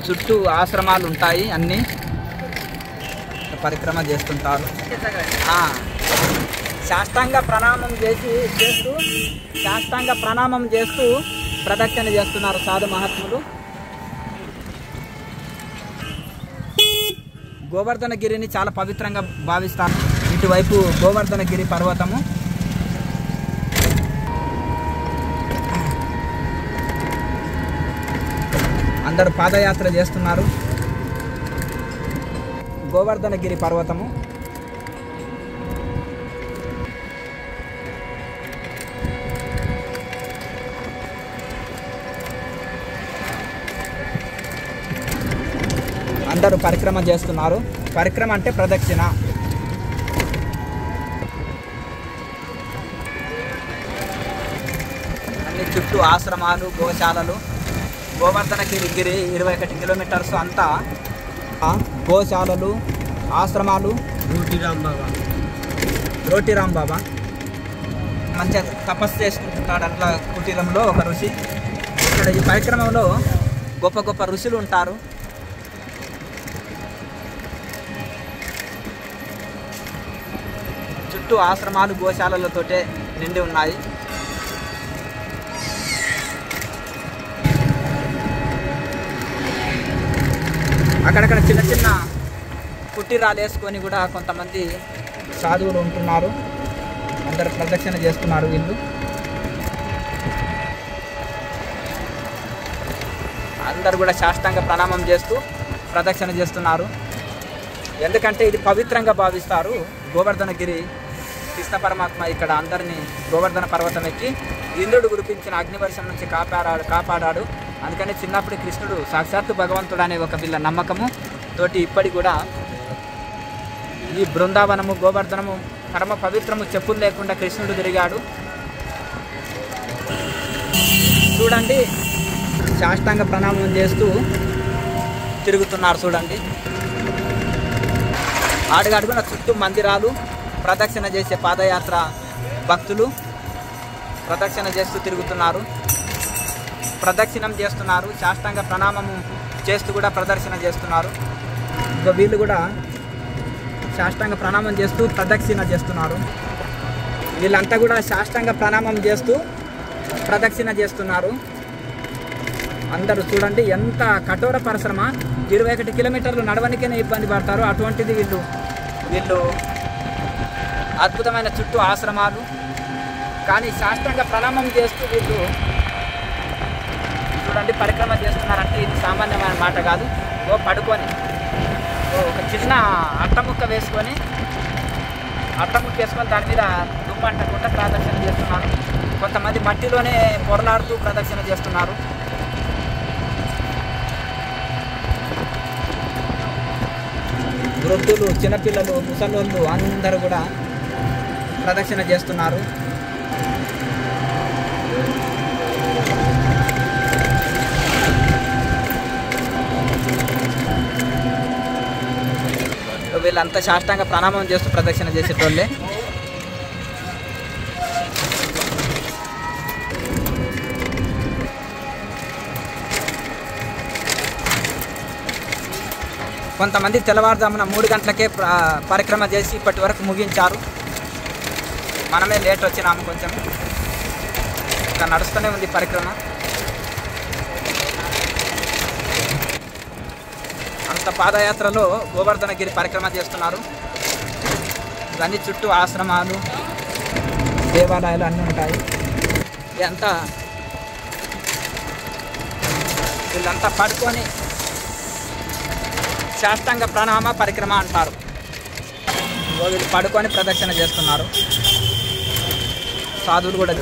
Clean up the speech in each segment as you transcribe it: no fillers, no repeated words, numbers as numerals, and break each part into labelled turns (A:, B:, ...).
A: చుట్టూ ఆశ్రమాలు ఉంటాయి, అన్నీ పరిక్రమ చేస్తుంటారు. సాష్టాంగ ప్రణామం చేస్తూ ప్రదక్షిణ చేస్తున్నారు సాధు మహాత్ములు. గోవర్ధనగిరిని చాలా పవిత్రంగా భావిస్తారు. ఇటువైపు గోవర్ధనగిరి పర్వతము, అందరూ పాదయాత్ర చేస్తున్నారు. గోవర్ధనగిరి పర్వతము, అందరూ పరిక్రమ చేస్తున్నారు. పరిక్రమ అంటే ప్రదక్షిణ. అన్ని చుట్టూ ఆశ్రమాలు, గోశాలలు. గోవర్ధనగిరి 21 కిలోమీటర్స్ అంతా గోశాలలు, ఆశ్రమాలు. రోటిరామ్ బాబా మంచిగా తపస్సు చేసుకుంటున్నాడు అట్లా కుటీరంలో ఒక ఋషి. ఇక్కడ ఈ పరిక్రమంలో గొప్ప గొప్ప ఋషులు ఉంటారు. చుట్టూ ఆశ్రమాలు, గోశాలలతోటే నిండి ఉన్నాయి. అక్కడక్కడ చిన్న చిన్న కుటీరాలు వేసుకొని కూడా కొంతమంది సాధువులు ఉంటున్నారు. అందరు ప్రదక్షిణ చేస్తున్నారు. వీళ్ళు అందరు కూడా సాష్టాంగ ప్రణామం చేస్తూ ప్రదక్షిణ చేస్తున్నారు. ఎందుకంటే ఇది పవిత్రంగా భావిస్తారు. గోవర్ధనగిరి కృష్ణ పరమాత్మ ఇక్కడ అందరినీ గోవర్ధన పర్వతం ఎక్కి ఇంద్రుడు కురిపించిన అగ్నివర్షం నుంచి కాపాడాడు. అందుకని చిన్నప్పుడు కృష్ణుడు సాక్షాత్తు భగవంతుడు అనే ఒక వీళ్ళ నమ్మకము తోటి ఇప్పటి కూడా ఈ బృందావనము, గోవర్ధనము పరమ పవిత్రము. చెప్పులు లేకుండా కృష్ణుడు తిరిగాడు. చూడండి, సాష్టాంగ ప్రణామం చేస్తూ తిరుగుతున్నారు. చూడండి, అడుగడుగున చుట్టూ మందిరాలు, ప్రదక్షిణ చేసే పాదయాత్ర భక్తులు ప్రదక్షిణ చేస్తూ తిరుగుతున్నారు, ప్రదక్షిణం చేస్తున్నారు. సాష్టాంగ ప్రణామము చేస్తూ కూడా ప్రదర్శన చేస్తున్నారు. ఇంకా వీళ్ళు కూడా సాష్టాంగ ప్రణామం చేస్తూ ప్రదక్షిణ చేస్తున్నారు. వీళ్ళంతా కూడా సాష్టాంగ ప్రణామం చేస్తూ ప్రదక్షిణ చేస్తున్నారు. అందరూ చూడండి ఎంత కఠోర పరిశ్రమ. 21 కిలోమీటర్లు నడవనికైనా ఇబ్బంది పడతారు. అటువంటిది వీళ్ళు అద్భుతమైన చుట్టూ ఆశ్రమాలు, కానీ సాష్టాంగ ప్రణామం చేస్తూ వీళ్ళు చూడండి పరిక్రమ చేస్తున్నారంటే ఇది సామాన్యమైన మాట కాదు. పడుకొని ఒక చిన్న అట్టముక్క వేసుకొని దాని మీద దుమ్ము అంటకుండా ప్రదక్షిణ చేస్తున్నారు. కొంతమంది మట్టిలోనే పొరలాడుతూ ప్రదక్షిణ చేస్తున్నారు. వృద్ధులు, చిన్నపిల్లలు, ముసలోళ్ళు అందరూ కూడా ప్రదక్షిణ చేస్తున్నారు. వీళ్ళంతా సాష్టాంగ ప్రణామం చేస్తూ ప్రదక్షిణ చేసేటోళ్ళే. కొంతమంది తెల్లవారుజామున 3 గంటలకే పరిక్రమ చేసి ఇప్పటి వరకు ముగించారు. మనమే లేట్ వచ్చినాము కొంచెం. ఇంకా నడుస్తూనే ఉంది పరిక్రమ. అంత పాదయాత్రలో గోవర్ధనగిరి పరిక్రమ చేస్తున్నారు. ఇవన్నీ చుట్టూ ఆశ్రమాలు, దేవాలయాలు అన్నీ ఉంటాయి. వీళ్ళంతా పడుకొని సాష్టాంగ ప్రణామ పరిక్రమ అంటారు. వీళ్ళు పడుకొని ప్రదక్షిణ చేస్తున్నారు. సాధువులు కూడా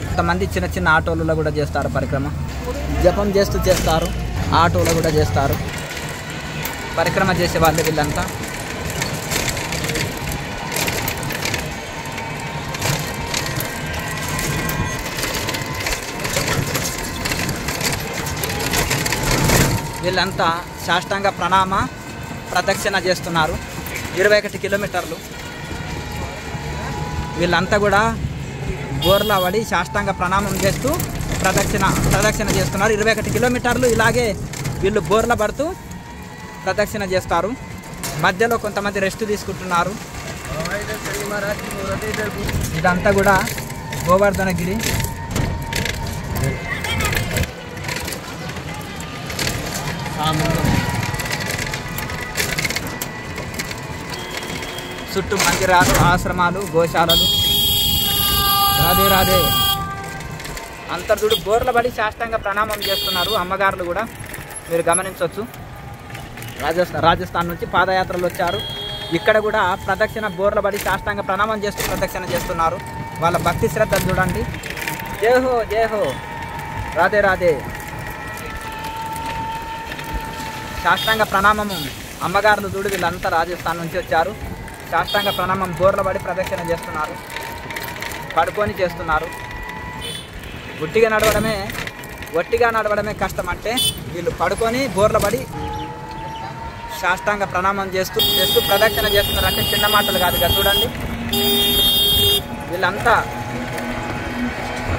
A: కొంతమంది చిన్న చిన్న ఆటోలలో కూడా చేస్తారు పరిక్రమ. జపం చేస్తూ చేస్తారు, ఆటోలో కూడా చేస్తారు. పరిక్రమ చేసే వాళ్ళు వీళ్ళంతా. వీళ్ళంతా సాష్టాంగ ప్రణామ ప్రదక్షిణ చేస్తున్నారు. 21 కిలోమీటర్లు. వీళ్ళంతా కూడా బోర్లా పడి సాష్టాంగ ప్రణామం చేస్తూ ప్రదక్షిణ చేస్తున్నారు. 21 కిలోమీటర్లు ఇలాగే వీళ్ళు బోర్ల పడుతూ ప్రదక్షిణ చేస్తారు. మధ్యలో కొంతమంది రెస్ట్ తీసుకుంటున్నారు. ఇదంతా కూడా గోవర్ధనగిరి. చుట్టూ మందిరాలు, ఆశ్రమాలు, గోశాలలు. రాధే రాధే. అంతర్జుడు బోర్ల పడి సాష్టాంగ ప్రణామం చేస్తున్నారు అమ్మగారులు కూడా మీరు గమనించవచ్చు. రాజస్థాన్ నుంచి పాదయాత్రలు వచ్చారు. ఇక్కడ కూడా ప్రదక్షిణ బోర్ల పడి సాష్టాంగ ప్రణామం చేస్తూ ప్రదక్షిణ చేస్తున్నారు. వాళ్ళ భక్తి శ్రద్ధలు చూడండి. జై హో జై హో, రాధే రాధే. సాష్టాంగ ప్రణామము అమ్మగారులు చూడు, వీళ్ళంతా రాజస్థాన్ నుంచి వచ్చారు. సాష్టాంగ ప్రణామం బోర్ల పడి ప్రదక్షిణ చేస్తున్నారు, పడుకొని చేస్తున్నారు. ఒట్టిగా నడవడమే కష్టం అంటే వీళ్ళు పడుకొని బోర్ల పడి సాష్టాంగ ప్రణామం చేస్తూ ప్రదక్షిణ చేస్తున్నారు. అంటే చిన్న మాటలు కాదు కదా, చూడండి. వీళ్ళంతా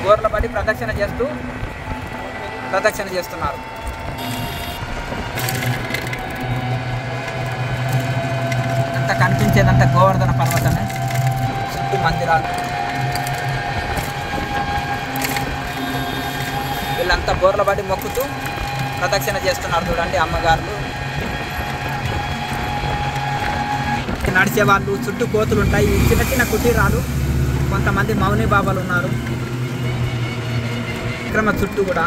A: బోర్ల పడి ప్రదక్షిణ చేస్తున్నారు. అంతా కనిపించేదంతా గోవర్ధన పర్వతమే, చుట్టూ మందిరాలు. వీళ్ళంతా బోర్ల పడి మొక్కుతూ ప్రదక్షిణ చేస్తున్నారు. చూడండి అమ్మగారులు. నడిచే వాళ్ళు, చుట్టూ కోతులు ఉంటాయి. చిన్న చిన్న కుటీరాలు. కొంతమంది మౌని బాబాలు ఉన్నారు విక్రమ చుట్టూ కూడా.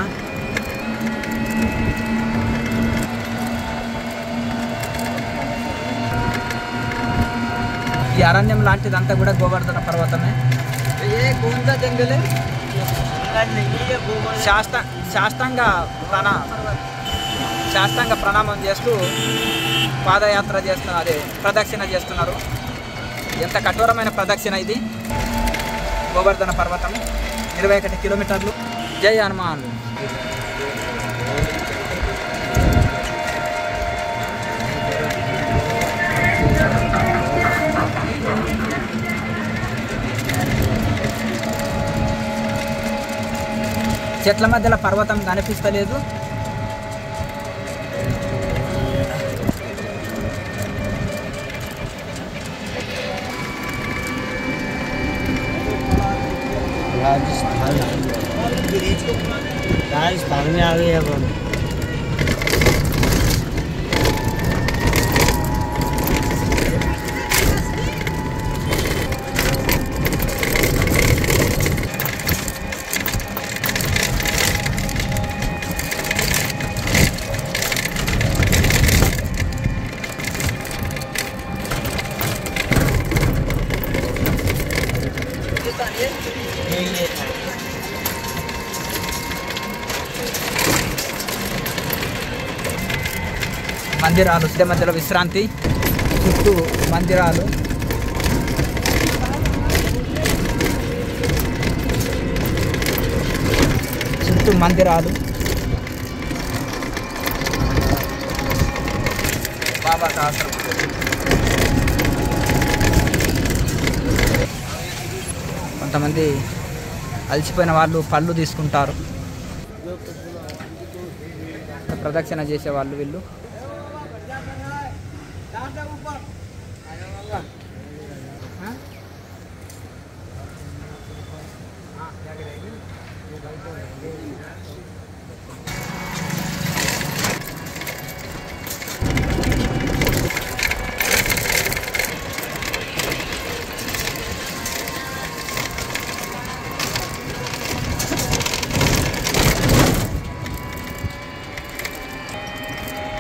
A: ఈ అరణ్యం లాంటిదంతా కూడా గోవర్ధన పర్వతమే. శాస్త్రాంగ ప్రణామం చేస్తూ పాదయాత్ర చేస్తున్నారు, ప్రదక్షిణ చేస్తున్నారు. ఎంత కఠోరమైన ప్రదక్షిణ ఇది. గోవర్ధన పర్వతం 21 కిలోమీటర్లు. జై హనుమాన్. చెట్ల మధ్యలో పర్వతం కనిపిస్తలేదు.
B: राजस्थान में आ गए अब हम।
A: మందిరాలు మధ్యలో విశ్రాంతి, చుట్టూ మందిరాలు. బాబా శాస్త్రం. కొంతమంది అలసిపోయిన వాళ్ళు పళ్ళు తీసుకుంటారు. ప్రదక్షిణ చేసే వాళ్ళు వీళ్ళు.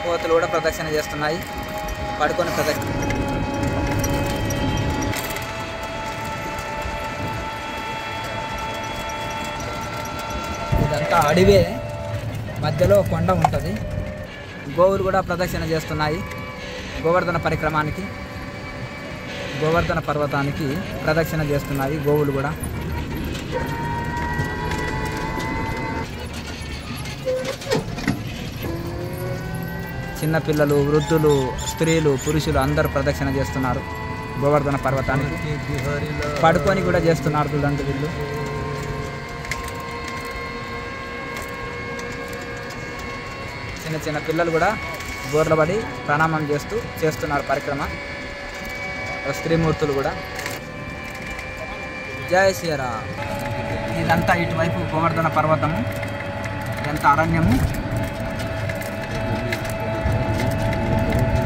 A: కోతులు కూడా ప్రదక్షిణ చేస్తున్నాయి, పడుకొని ప్రదక్షిణ. ఇదంతా అడవే, మధ్యలో కొండ ఉంటుంది. గోవులు కూడా ప్రదక్షిణ చేస్తున్నాయి. గోవర్ధన పరిక్రమానికి, గోవర్ధన పర్వతానికి ప్రదక్షిణ చేస్తున్నాయి గోవులు కూడా. చిన్నపిల్లలు, వృద్ధులు, స్త్రీలు, పురుషులు అందరూ ప్రదక్షిణ చేస్తున్నారు. గోవర్ధన పర్వతానికి. పడుకొని కూడా చేస్తున్నారు చూడండి వీళ్ళు. చిన్న చిన్న పిల్లలు కూడా బోర్లబడి ప్రణామం చేస్తున్నారు పరిక్రమ. స్త్రీమూర్తులు కూడా. జై శ్రీరామ్. ఇదంతా ఇటువైపు గోవర్ధన పర్వతము, ఇదంతా అరణ్యము.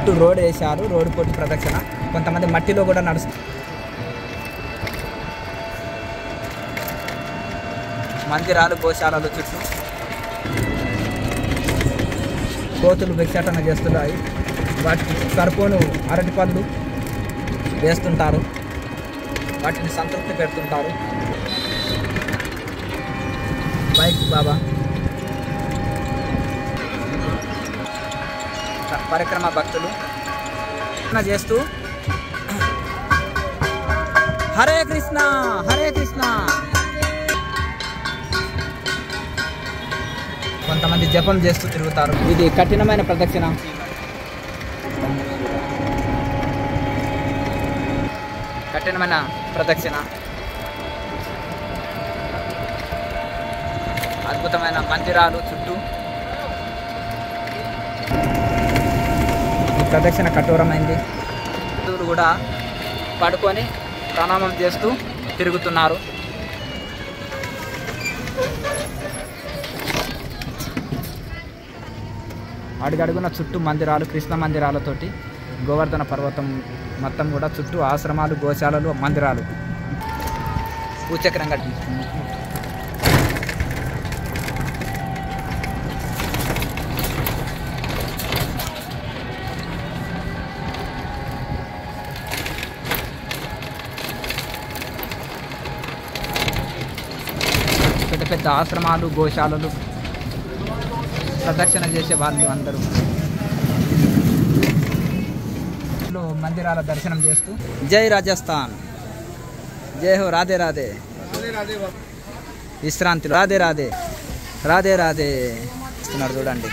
A: ఇటు రోడ్ వేశారు, రోడ్డు పోటీ ప్రదక్షిణ. కొంతమంది మట్టిలో కూడా నడుస్తారు. మందిరాలు, గోశాలలు చుట్టూ కోతులు భిక్షాటన చేస్తున్నాయి. వాటికి సరిపోను అరటిపళ్ళు వేస్తుంటారు, వాటిని సంతృప్తి పెడుతుంటారు. బైక్ బాబా పరిక్రమ భక్తులు చేస్తూ హరే కృష్ణ హరే కృష్ణ. కొంతమంది జపం చేస్తూ తిరుగుతారు. ఇది కఠినమైన ప్రదక్షిణ. కఠినమైన ప్రదక్షిణ. అద్భుతమైన మందిరాలు చుట్టూ. ఈ ప్రదక్షిణ కఠోరమైంది. భక్తులు కూడా పడుకొని ప్రణామం చేస్తూ తిరుగుతున్నారు. అడుగడుగున చుట్టూ మందిరాలు, కృష్ణ మందిరాలతోటి గోవర్ధన పర్వతం మొత్తం కూడా చుట్టూ ఆశ్రమాలు, గోశాలలు, మందిరాలు. భూచక్రంగా పెద్ద పెద్ద ఆశ్రమాలు, గోశాలలు ప్రదక్షిణ చేసే వాళ్ళు అందరూ మందిరాల దర్శనం చేస్తూ. జై రాజస్థాన్, జై హో, రాధే రాధే. విశ్రాంతిలో రాధే రాధే రాధే రాధే ఇస్తున్నారు చూడండి.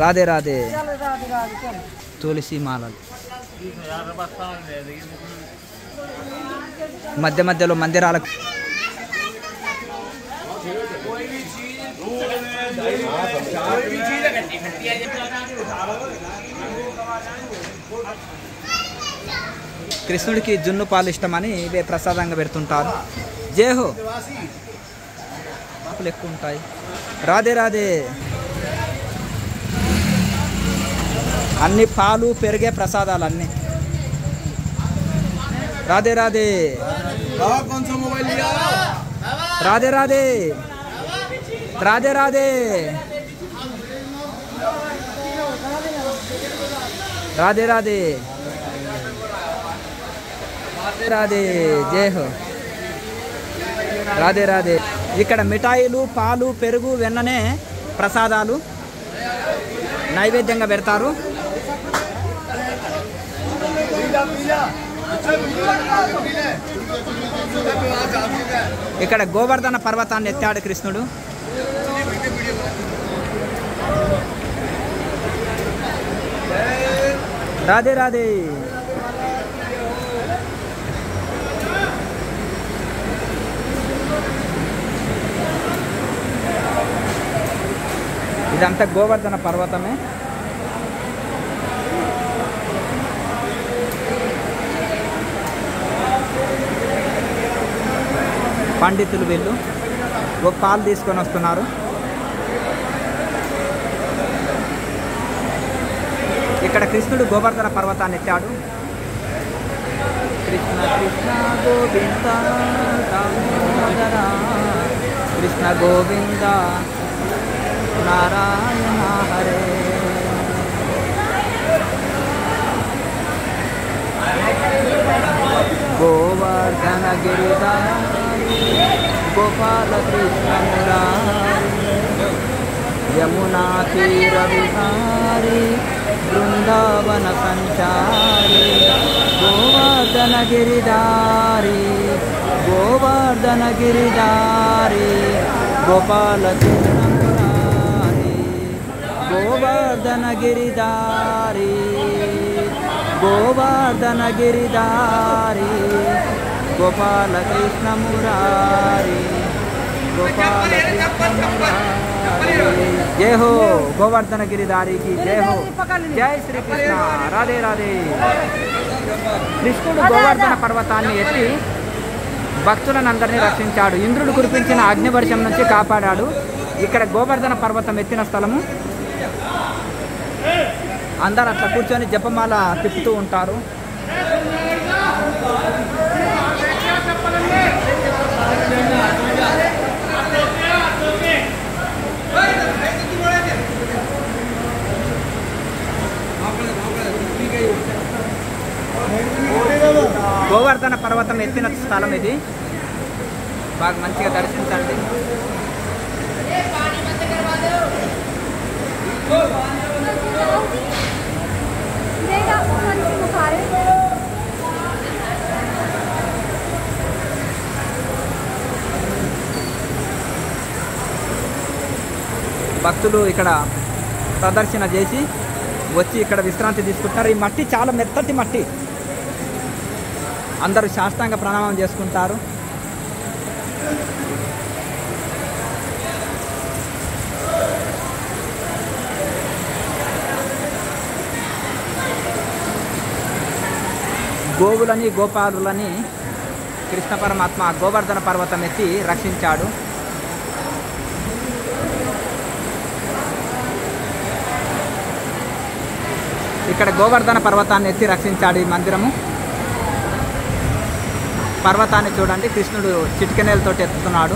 A: రాధే రాధే. తులసి మాలలు మధ్య మధ్యలో మందిరాలకు కృష్ణుడికి జున్ను పాలు ఇష్టమని ఇవే ప్రసాదంగా పెడుతుంటారు. జేహో. ఆకులు ఎక్కువ ఉంటాయి. రాధే రాధే. అన్ని పాలు, పెరిగే ప్రసాదాలు అన్నీ. రాధే రాధే రాధే రాధే రాధే రాధే రాధే రాధే రాధే. జై హో. రాధే రాధే. ఇక్కడ మిఠాయిలు, పాలు, పెరుగు, వెన్ననే ప్రసాదాలు నైవేద్యంగా పెడతారు. ఇక్కడ గోవర్ధన పర్వతాన్ని ఎత్తాడు కృష్ణుడు. రాధే రాధే. ఇదంతా గోవర్ధన పర్వతమే. పండితులు వీళ్ళు ఒక పాలు తీసుకొని వస్తున్నారు. ఇక్కడ కృష్ణుడు గోవర్ధన పర్వతాన్ని ఎత్తాడు. కృష్ణ కృష్ణ గోవింద దామోదర, కృష్ణ గోవింద నారాయణ హరే. గోవర్ధన గిరిధారి గోపాల కృష్ణ మురారి, యమునా తీర విహారి బృందావన సంచారి. గోవర్ధన గిరిధారి గోవర్ధన గిరిధారి గోపాల కృష్ణ మురారి, గోవర్ధన గిరిధారి गोवर्धन गिरिधारी गोपाल कृष्ण मुरारी गोपाल कृष्ण मुरारी। जय हो गोवर्धन गिरिधारी की जय हो। जय श्री कृष्ण। राधे राधे। కృష్ణుడు గోవర్ధన పర్వతాన్ని ఎత్తి భక్తులనందరినీ రక్షించాడు. ఇంద్రుడు కురిపించిన అగ్నివర్షం నుంచి కాపాడాడు. ఇక్కడ గోవర్ధన పర్వతం ఎత్తిన స్థలము. అందరు అట్లా కూర్చొని జపమాల తిప్పుతూ ఉంటారు. గోవర్ధన పర్వతం ఎత్తిన స్థలం ఇది. బాగా మంచిగా దర్శించండి. భక్తులు ఇక్కడ ప్రదర్శన చేసి వచ్చి ఇక్కడ విశ్రాంతి తీసుకుంటారు. ఈ మట్టి చాలా మెత్తటి మట్టి. అందరూ సాష్టాంగ ప్రణామం చేసుకుంటారు. గోవులని గోపాలులని కృష్ణ పరమాత్మ గోవర్ధన పర్వతం ఎత్తి రక్షించాడు. ఇక్కడ గోవర్ధన పర్వతాన్ని ఎత్తి రక్షించాడు ఈ మందిరము. పర్వతాన్ని చూడండి, కృష్ణుడు చిటికెనేలతో ఎత్తుతున్నాడు.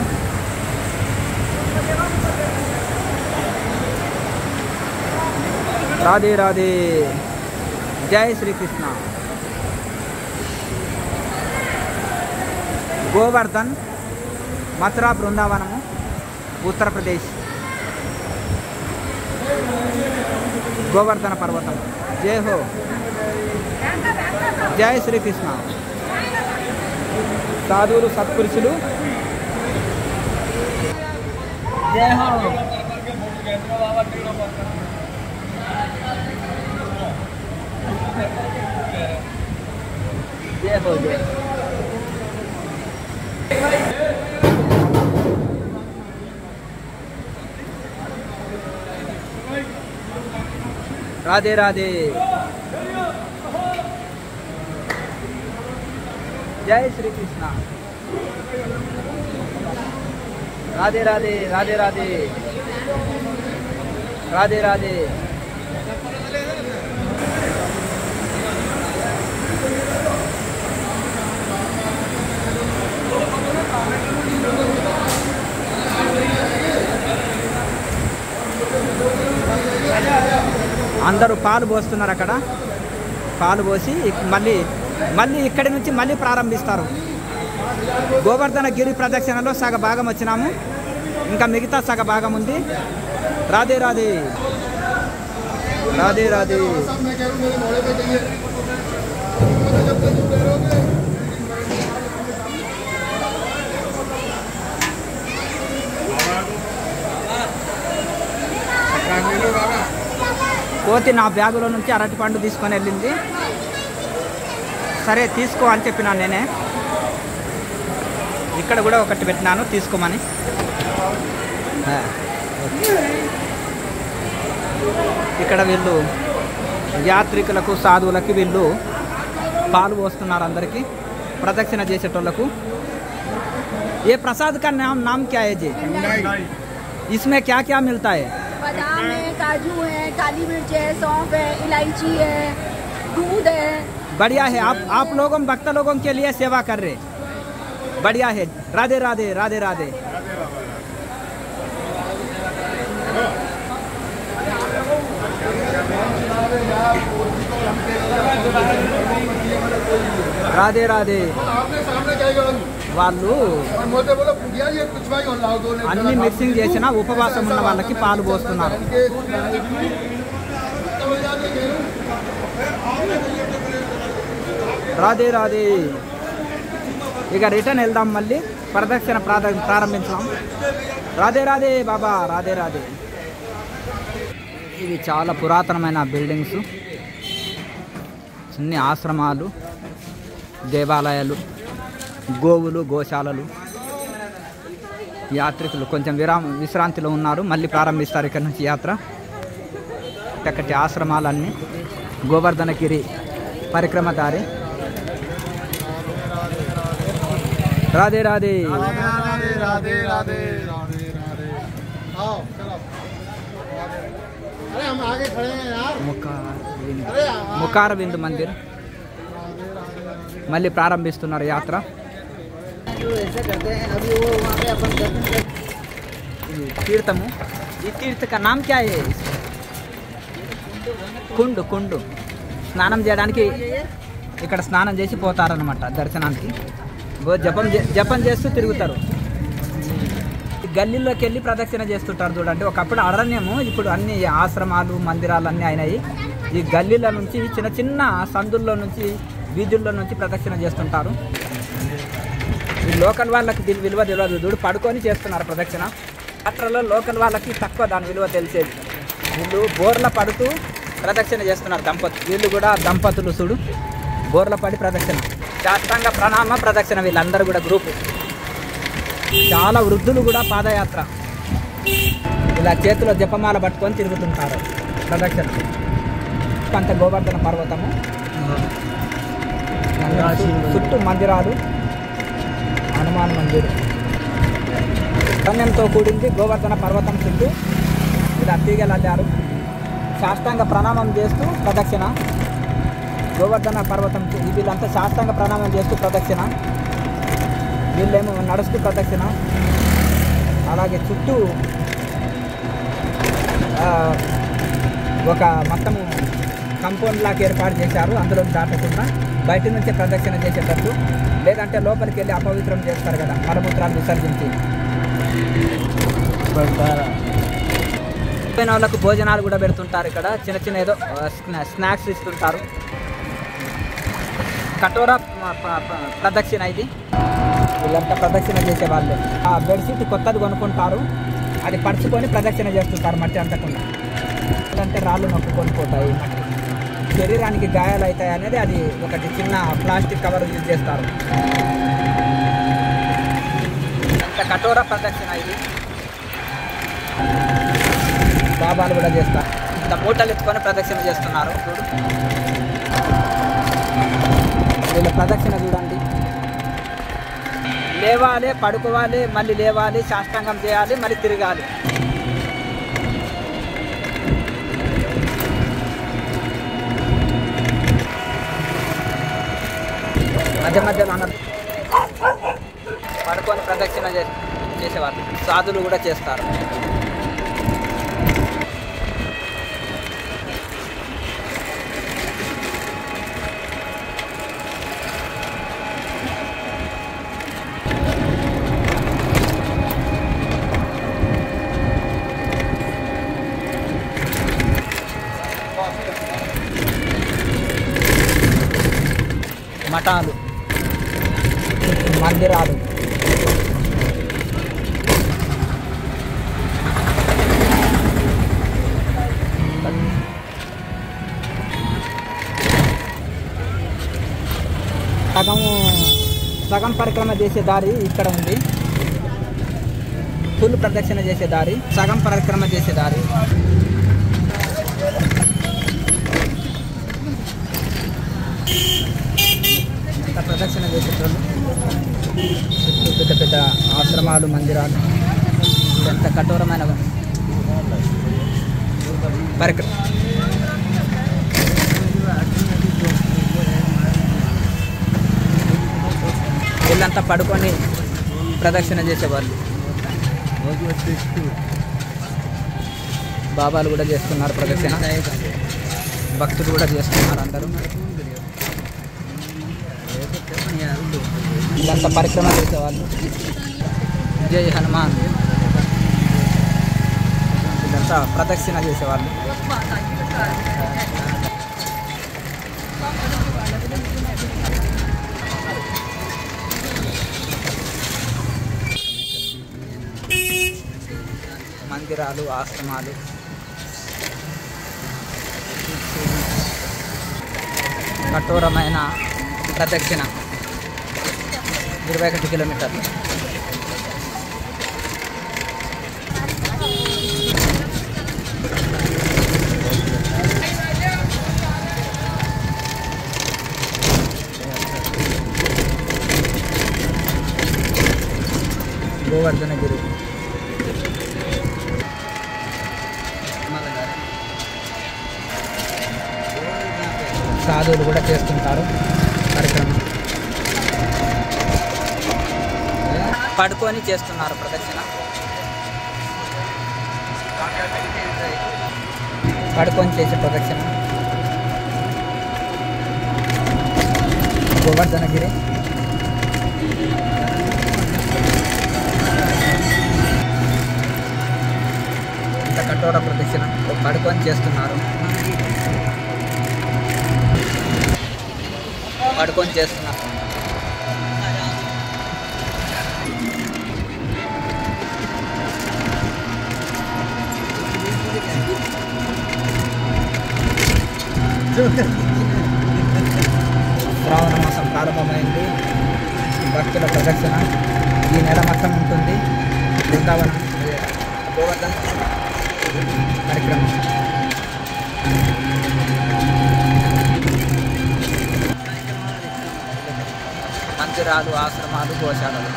A: రాధే రాధే. జై శ్రీకృష్ణ. గోవర్ధన్ మథురా బృందావనము ఉత్తరప్రదేశ్. గోవర్ధన పర్వతం. జై హో. జై శ్రీకృష్ణ. సాధువులు సత్పురుషులు జై హో. జై హో. జై राधे राधे। जय श्री कृष्णा। राधे राधे राधे राधे राधे राधे। అందరూ పాలు పోస్తున్నారు. అక్కడ పాలు పోసి మళ్ళీ ఇక్కడి నుంచి మళ్ళీ ప్రారంభిస్తారు. గోవర్ధన గిరి ప్రదక్షిణలో సగ భాగం వచ్చినాము, ఇంకా మిగతా సగ భాగం ఉంది. రాధే రాధే రాధే రాధే। కోతి నా బ్యాగులో నుంచి అరటిపండు తీసుకొని వెళ్ళింది. సరే తీసుకో అని చెప్పినాను నేనే. ఇక్కడ కూడా ఒకటి పెట్టినాను తీసుకోమని. ఇక్కడ వీళ్ళు యాత్రికులకు సాధువులకి వీళ్ళు పాలు పోస్తున్నారు అందరికీ ప్రదక్షిణ చేసేటోళ్ళకు। ये प्रसाद का नाम क्या है जी? इसमें क्या क्या मिलता है?
B: बादाम है, काजू है, काली मिर्च है, सौंफ है, इलायची है, दूध है।
A: बढ़िया है। आप लोगों भक्त लोगों के लिए सेवा कर रहे, बढ़िया है। राधे राधे राधे राधे राधे राधे। వాళ్ళు అన్ని మిక్సింగ్ చేసిన ఉపవాసం ఉన్న వాళ్ళకి పాలు పోస్తున్నారు। రాధే రాధే। ఇక రిటర్న్ వెళ్దాం, మళ్ళీ ప్రదక్షిణ ప్రారంభించాం। రాధే రాధే బాబా, రాధే రాధే। ఇవి చాలా పురాతనమైన బిల్డింగ్స్, అన్ని ఆశ్రమాలు, దేవాలయాలు, గోవులు, గోశాలలు. యాత్రికులు కొంచెం విశ్రాంతిలో ఉన్నారు, మళ్ళీ ప్రారంభిస్తారు ఇక్కడ నుంచి యాత్ర. చక్కటి ఆశ్రమాలన్నీ, గోవర్ధనగిరి పరిక్రమ దారి. రాధే రాధే. ముఖార బిందు మందిర్ మళ్ళీ ప్రారంభిస్తున్నారు యాత్ర. తీర్థము, ఈ తీర్థ కా నామ్ క్యా హై? కుండు స్నానం చేయడానికి ఇక్కడ స్నానం చేసి పోతారనమాట దర్శనానికి. జపం చేస్తూ తిరుగుతారు. గల్లీలోకి వెళ్ళి ప్రదక్షిణ చేస్తుంటారు చూడండి. ఒకప్పుడు అరణ్యము, ఇప్పుడు అన్ని ఆశ్రమాలు, మందిరాలు అన్నీ అయినాయి. ఈ గల్లీల నుంచి, చిన్న చిన్న సందుల్లో నుంచి, వీధుల్లో నుంచి ప్రదక్షిణ చేస్తుంటారు. ఈ లోకల్ వాళ్ళకి దీని విలువ తెలియదు చూడు, పడుకొని చేస్తున్నారు ప్రదక్షిణ. యాత్రలో లోకల్ వాళ్ళకి తక్కువ దాని విలువ తెలిసేది. వీళ్ళు బోర్ల పడుతూ ప్రదక్షిణ చేస్తున్నారు దంపతులు. వీళ్ళు కూడా దంపతులు చూడు, బోర్ల పడి ప్రదక్షిణ, శాస్త్రాంగ ప్రణామ ప్రదక్షిణ. వీళ్ళందరూ కూడా గ్రూపు. చాలా వృద్ధులు కూడా పాదయాత్ర ఇలా చేతిలో జపమాల పట్టుకొని తిరుగుతుంటారు ప్రదక్షిణ. కొంత గోవర్ధన పర్వతము చుట్టూ మందిరాలు, హనుమాన్ మందిర్ అరణ్యంతో కూడింది. గోవర్ధన పర్వతం చుట్టూ ఇలా తీగలు అల్లారు. శాస్త్రాంగ ప్రణామం చేస్తూ ప్రదక్షిణ. గోవర్ధన పర్వతం వీళ్ళంతా శాస్త్రాంగ ప్రణామం చేస్తూ ప్రదక్షిణ, వీళ్ళేమో నడుస్తూ ప్రదక్షిణ. అలాగే చుట్టూ ఒక మొత్తము కంపౌండ్ లాగా ఏర్పాటు చేశారు. అందులో దాటకుండా బయట నుంచే ప్రదక్షిణ చేసేటట్టు, లేదంటే లోపలికి వెళ్ళి అపవిత్రం చేస్తారు కదా, మలమూత్రాలు విసర్జించి. పోయిన వాళ్ళకు భోజనాలు కూడా పెడుతుంటారు ఇక్కడ. చిన్న చిన్న ఏదో స్నాక్స్ ఇస్తుంటారు. కటోరా ప్రదక్షిణ ఇది. వీళ్ళంతా ప్రదక్షిణ చేసేవాళ్ళు. ఆ బెడ్షీట్ కొత్తది కొనుక్కుంటారు, అది పడుచుకొని ప్రదక్షిణ చేస్తుంటారు మట్టి అంతకుండా. లేదంటే రాళ్ళు నొక్కుకొని పోతాయి, శరీరానికి గాయాలు అవుతాయి అనేది అది ఒకటి చిన్న ప్లాస్టిక్ కవర్ యూజ్ చేస్తారు. అంత కఠోర ప్రదక్షిణ ఇది. బాబాలు కూడా చేస్తారు. ఇంత మూటలు ఎత్తుకొని ప్రదక్షిణ చేస్తున్నారు చూడు. వీళ్ళ ప్రదక్షిణ చూడండి. లేవాలి, పడుకోవాలి, మళ్ళీ లేవాలి, సాష్టాంగం చేయాలి, మళ్ళీ తిరగాలి. మధ్య మధ్యలో అన్నారు పడుకొని ప్రదక్షిణ చేసేవాళ్ళు. సాధులు కూడా చేస్తారు. మఠాలు, మందిరాలు, సగం పరిక్రమ చేసే దారి ఇక్కడ ఉంది. ఫుల్ ప్రదక్షిణ చేసే దారి, సగం పరిక్రమ చేసే దారి. ప్రదక్షిణ చేసేటోళ్ళు చుట్టూ పెద్ద పెద్ద ఆశ్రమాలు, మందిరాలు. ఎంత కఠోరమైన పరిక్రమ. వీళ్ళంతా పడుకొని ప్రదక్షిణ చేసేవాళ్ళు. బాబాలు కూడా చేస్తున్నారు ప్రదక్షిణ, భక్తులు కూడా చేస్తున్నారు అందరూ. వీళ్ళంతా పరిక్రమ చేసేవాళ్ళు. జై హనుమాన్. వీళ్ళంతా ప్రదక్షిణ చేసేవాళ్ళు. మందిరాలు, ఆశ్రమాలు. కఠోరమైన ప్రదక్షిణ 21 కిలోమీటర్లు. గోవర్ధనగిరి సాధువులు కూడా చేస్తుంటారు కార్యక్రమం. పడుకొని చేస్తున్నారు ప్రదక్షిణ. పడుకొని చేసే ప్రదక్షిణ గోవర్ధనగిరి. ఇంత కఠోర ప్రదక్షిణ పడుకొని చేస్తున్నారు. పడుకొని చేస్తున్నారు. శ్రావణ మాసం ప్రారంభమైంది. భక్తుల ప్రదక్షిణ ఈ నెల మొత్తం ఉంటుంది. బృందావనం గోవర్ధన కార్యక్రమం. మందిరాలు, ఆశ్రమాలు, గోశాలలు,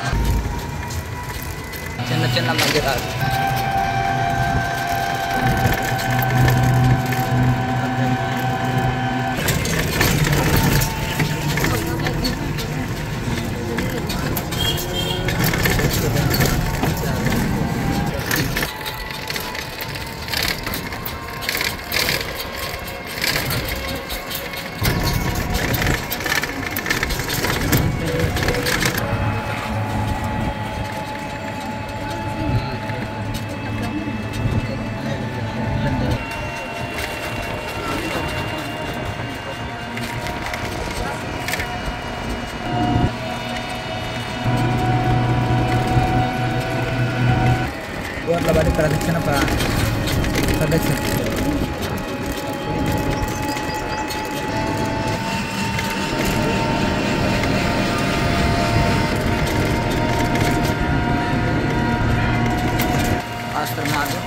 A: చిన్న చిన్న మందిరాలు. గోర్లబడి ప్రదక్షిణ ఆశ్రమాలు.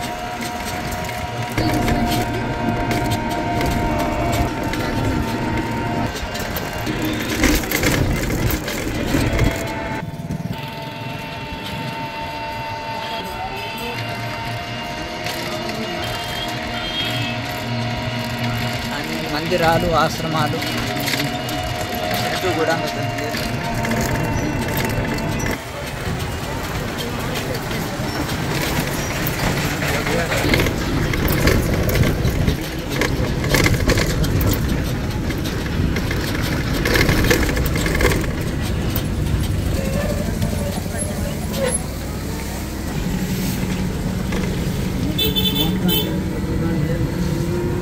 A: మందిరాలు, ఆశ్రమాలు చుట్టూ కూడా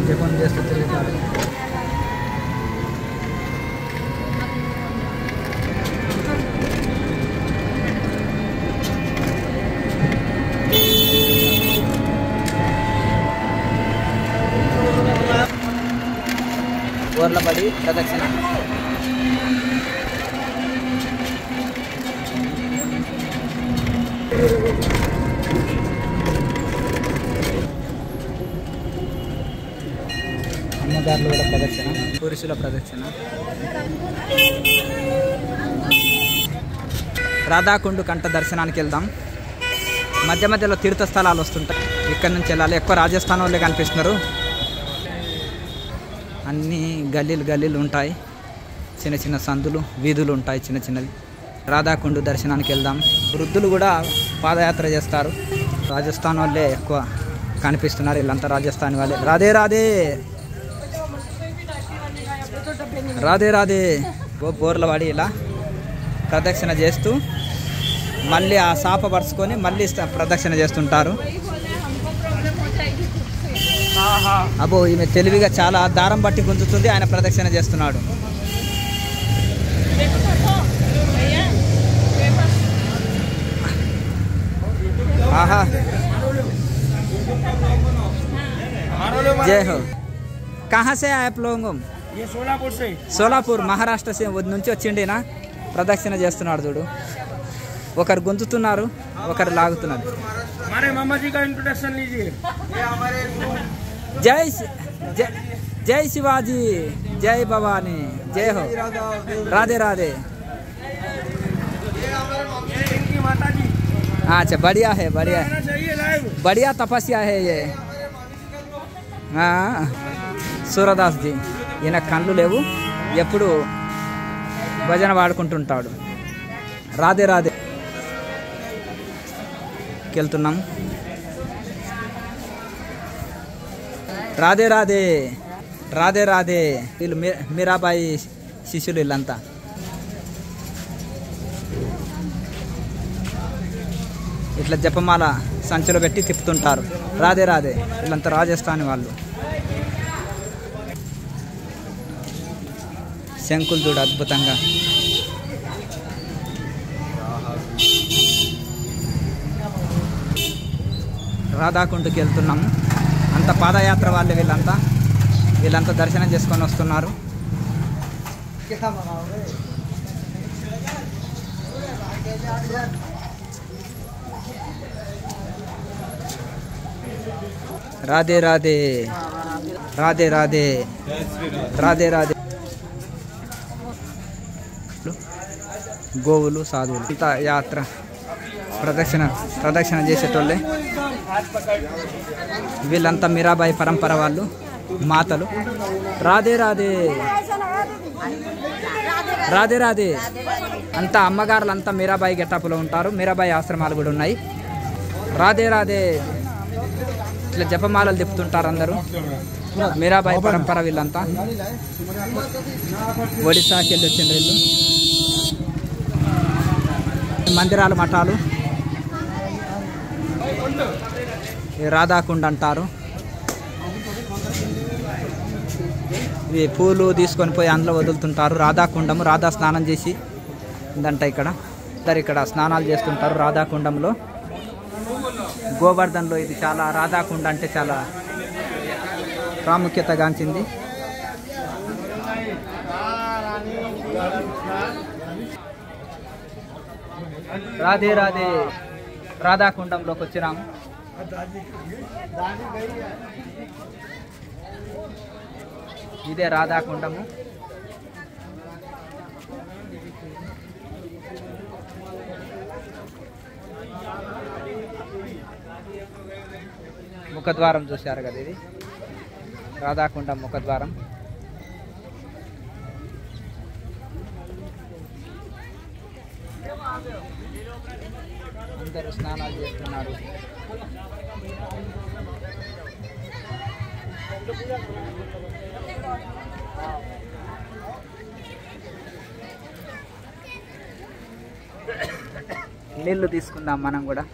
A: జపం చేస్తూ తిరుగుతారు. గోర్లబడి ప్రదక్షిణ. అమ్మగారులు కూడా ప్రదక్షిణ, పురుషుల ప్రదక్షిణ. రాధాకుండు కంట దర్శనానికి వెళ్దాం. మధ్య మధ్యలో తీర్థస్థలాలు వస్తుంటాయి. ఇక్కడ నుంచి వెళ్ళాలి. ఎక్కువ రాజస్థాన్ వాళ్ళే కనిపిస్తున్నారు. అన్నీ గల్లీలు ఉంటాయి. చిన్న చిన్న సందులు, వీధులు ఉంటాయి చిన్న చిన్నవి. రాధాకుండు దర్శనానికి వెళ్దాం. వృద్ధులు కూడా పాదయాత్ర చేస్తారు. రాజస్థాన్ వాళ్ళే ఎక్కువ కనిపిస్తున్నారు. వీళ్ళంతా రాజస్థాన్ వాళ్ళే. రాధే రాధే రాధే రాధే. బోర్లవాడి ఇలా ప్రదక్షిణ చేస్తూ మళ్ళీ ఆ సాప పరుచుకొని మళ్ళీ ప్రదక్షిణ చేస్తుంటారు. అబ్బో, ఈమె తెలివిగా చాలా దారం బట్టి గుంజుతుంది. ఆయన ప్రదక్షిణ చేస్తున్నాడు. ఆహా, जय हो। कहाँ से आए आप लोग? సోలాపూర్ మహారాష్ట్ర నుంచి వచ్చిండినా ప్రదక్షిణ చేస్తున్నాడు చూడు. ఒకరు గుంజుతున్నారు, ఒకరు లాగుతున్నారు. జై శివాజీ, జై భవానీ, జై హో, రాధే రాధे। अच्छा बढ़िया है, बढ़िया है, बढ़िया तपस्या है ये। సూరదాస్ జీ ఈయన కళ్ళు లేవు, ఎప్పుడు భజన పాడుకుంటుంటాడు. రాధే రాధే వెళ్తున్నాం. రాధే రాధే, రాధే రాధే. వీళ్ళు మీరాబాయి శిష్యులు వీళ్ళంతా. ఇట్లా జపమాల సంచులు పెట్టి తిప్పుతుంటారు. రాధే రాధే. వీళ్ళంతా రాజస్థాన్ వాళ్ళు. శంకులు చూడు అద్భుతంగా. రాధాకుంటకి వెళ్తున్నాము. అంత పాదయాత్ర వాళ్ళే వీళ్ళంతా దర్శనం చేసుకొని వస్తున్నారు. రాధే రాధే, రాధే రాధే, రాధే రాధే. గోవులు, సాధువులు ఇంత యాత్ర ప్రదక్షిణ చేసేటోళ్ళే. వీళ్ళంతా మీరాబాయి పరంపర వాళ్ళు, మాతలు. రాధే రాధే, రాధే రాధే. అంతా అమ్మగారులంతా మీరాబాయి గెటప్లో ఉంటారు. మీరాబాయి ఆశ్రమాలు కూడా ఉన్నాయి. రాధే రాధే. ఇట్లా జపమాలలు తిప్పుతుంటారు అందరూ. మీరాబాయి పరంపర వీళ్ళంతా. ఒడిశాకి వెళ్ళి వచ్చిండ్రు వీళ్ళు. మందిరాలు, మఠాలు. రాధాకుండ అంటారు. ఇవి పూలు తీసుకొని పోయి అందులో వదులుతుంటారు. రాధాకుండము. రాధా స్నానం చేసి ఇదంట ఇక్కడ స్నానాలు చేస్తుంటారు రాధాకుండంలో. గోవర్ధన్లో ఇది చాలా, రాధాకుండ అంటే చాలా ప్రాముఖ్యతగాంచింది. రాధే రాధే. రాధాకుండంలోకి వచ్చినాము. ఇదే రాధాకుండము. ముఖద్వారం చూశారు కదా, ఇది రాధాకుండం ముఖద్వారం. అందరూ స్నానాలు చేస్తున్నారు. నీళ్ళు తీసుకుందాం మనం కూడా.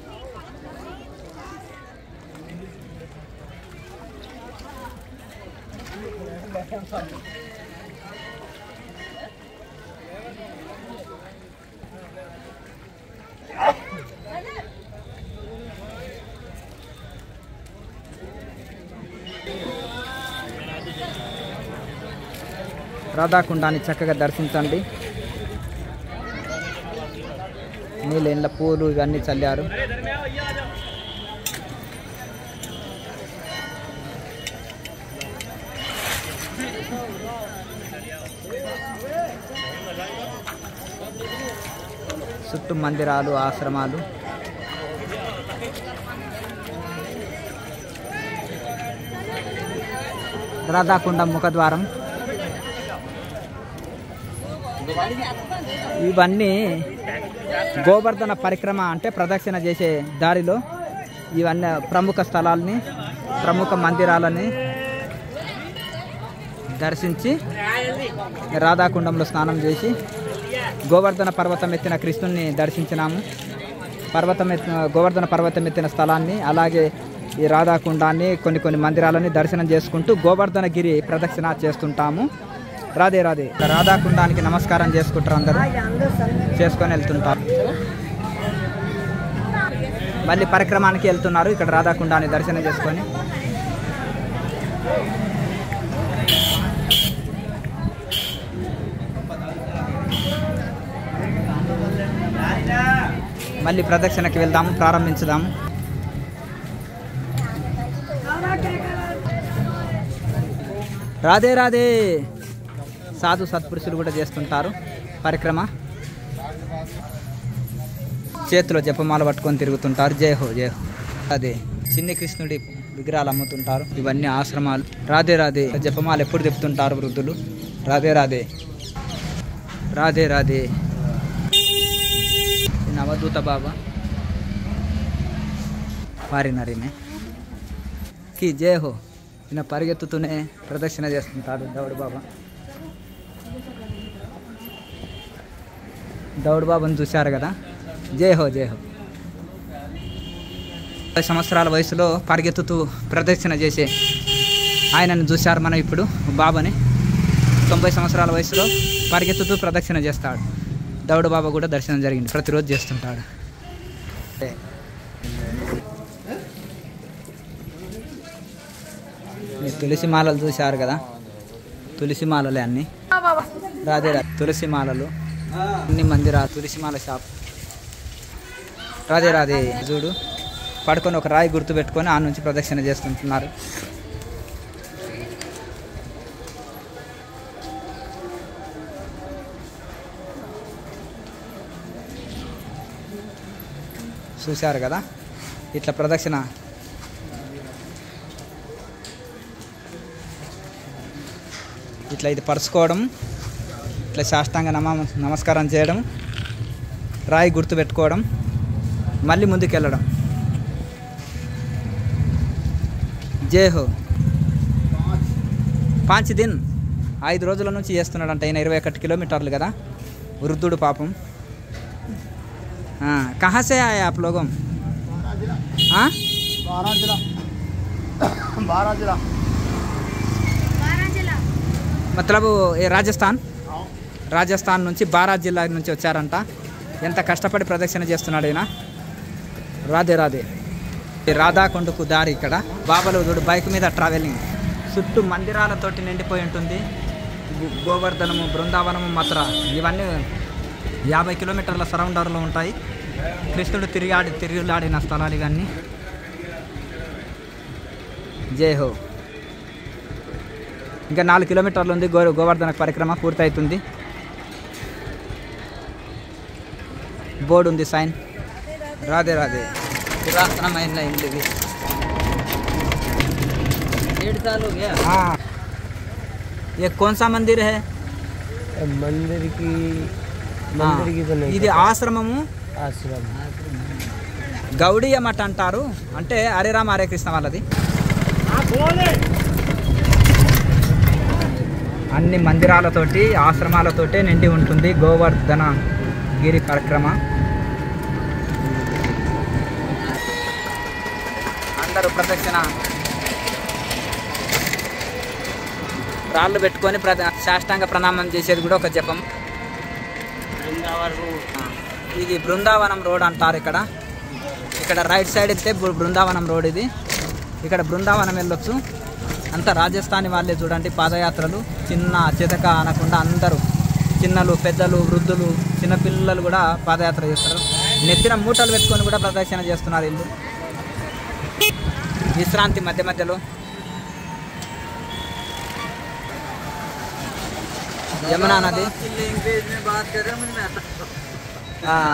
A: రాధాకుండాన్ని చక్కగా దర్శించండి. నీళ్ళ పూలు ఇవన్నీ చల్లారు. చుట్టూ మందిరాలు, ఆశ్రమాలు. రాధాకుండం ముఖద్వారం. ఇవన్నీ గోవర్ధన పరిక్రమ అంటే ప్రదక్షిణ చేసే దారిలో ఇవన్నీ ప్రముఖ స్థలాల్ని, ప్రముఖ మందిరాలని దర్శించి రాధాకుండంలో స్నానం చేసి గోవర్ధన పర్వతం ఎత్తిన కృష్ణుని దర్శించినాము. గోవర్ధన పర్వతం ఎత్తిన స్థలాన్ని, అలాగే ఈ రాధాకుండాన్ని, కొన్ని మందిరాలని దర్శనం చేసుకుంటూ గోవర్ధనగిరి ప్రదక్షిణ చేస్తుంటాము. రాధే రాధే. రాధాకుండానికి నమస్కారం చేసుకుంటారు అందరూ, చేసుకొని వెళ్తుంటారు. మళ్ళీ పరిక్రమానికి వెళ్తున్నారు. ఇక్కడ రాధాకుండాన్ని దర్శనం చేసుకొని మళ్ళీ ప్రదక్షిణకి వెళ్దాము, ప్రారంభించుదాము. రాధే రాధే. సాధు సత్పురుషులు కూడా చేస్తుంటారు పరిక్రమ. చేతిలో జపమాల పట్టుకొని తిరుగుతుంటారు. జయ హో జయ హో. అదే చిన్ని కృష్ణుడి విగ్రహాలు అమ్ముతుంటారు. ఇవన్నీ ఆశ్రమాలు. రాధే రాధే. జపమాల ఎప్పుడు చెప్తుంటారు వృద్ధులు. రాధే రాధే రాధే రాధే. నవదూత బాబా పారినరి మే కి జయ హో. ఈయన పరిగెత్తుతూనే ప్రదక్షిణ చేస్తుంటాడు దౌడ్ బాబా. దౌడ్ బాబాను చూశారు కదా. జయ హో జయ హో. 10 సంవత్సరాల వయసులో పరిగెత్తుతూ ప్రదక్షిణ చేసే ఆయనను చూశారు మనం ఇప్పుడు బాబాని. 90 సంవత్సరాల వయసులో పరిగెత్తుతూ ప్రదక్షిణ చేస్తాడు. దౌడ్ బాబా కూడా దర్శనం జరిగింది, ప్రతిరోజు చేస్తుంటాడు. తులసి మాలలు చూశారు కదా. తులసి మాలలే అన్నీ. రాధే రాధే. తులసి మాలలు అన్ని మందిరా. తులసి మాల షాప్. రాధే రాధే. చూడు పడుకొని ఒక రాయి గుర్తు పెట్టుకొని ఆ నుంచి ప్రదక్షిణ చేస్తుంటున్నారు. చూశారు కదా ఇట్లా ప్రదక్షిణ. ఇట్లా ఇది పరుచుకోవడం, ఇట్లా సాష్టాంగ నమస్కారం చేయడం, రాయి గుర్తు పెట్టుకోవడం, మళ్ళీ ముందుకు వెళ్ళడం. జై హో. 5 దిన్ 5 రోజుల నుంచి చేస్తున్నాడంట ఈయన. 21 కిలోమీటర్లు కదా వృద్ధుడు పాపం. कहाँ से आए आप लोगों? हाँ
C: 12 जिला 12 जिला
A: मतलब ये రాజస్థాన్ నుంచి 12 జిల్లా నుంచి వచ్చారంట. ఎంత కష్టపడి ప్రదక్షిణ చేస్తున్నాడు ఈయన. రాధే రాధే. రాధాకొండకు దారి ఇక్కడ. బాబాలు చూడు బైక్ మీద ట్రావెలింగ్. చుట్టూ మందిరాలతోటి నిండిపోయి ఉంటుంది. గోవర్ధనము, బృందావనము, మథుర ఇవన్నీ 50 కిలోమీటర్ల సరౌండర్లో ఉంటాయి. కృష్ణుడు తిరిగిలాడిన స్థలాలు ఇవన్నీ. జై హో. ఇంకా 4 కిలోమీటర్లు ఉంది గోవర్ధన పరిక్రమ పూర్తవుతుంది. బోర్డు ఉంది, సైన్. రాధే రాధే. పురాతనమైన ఇల్లు ఇది. 1.5 साल हो गया. हाँ. ये कौन सा मंदिर है?
C: मंदिर की
A: ఇది ఆశ్రమము. గౌడీయ మఠ అంటారు. అంటే హరే రామ హరే కృష్ణ వాళ్ళది. అన్ని మందిరాలతోటి ఆశ్రమాలతోటే నిండి ఉంటుంది గోవర్ధన గిరి పరిక్రమ. అందరూ ప్రదక్షిణ రాళ్ళు పెట్టుకొని సాష్టాంగ ప్రణామం చేసేది కూడా ఒక జపం. ఇది బృందావనం రోడ్ అంటారు. ఇక్కడ రైట్ సైడ్ వెళ్తే బృందావనం రోడ్ ఇది. ఇక్కడ బృందావనం వెళ్ళొచ్చు. అంతా రాజస్థానీ వాళ్ళే చూడండి పాదయాత్రలు. చిన్న చితక అనకుండా అందరూ చిన్నలు, పెద్దలు, వృద్ధులు, చిన్నపిల్లలు కూడా పాదయాత్ర చేస్తారు. నెత్తిన మూటలు పెట్టుకొని కూడా ప్రదక్షిణ చేస్తున్నారు వీళ్ళు. విశ్రాంతి మధ్య మధ్యలో. यमुना नदी. लैंग्वेज में बात कर रहे हैं, मुझे आता हाँ.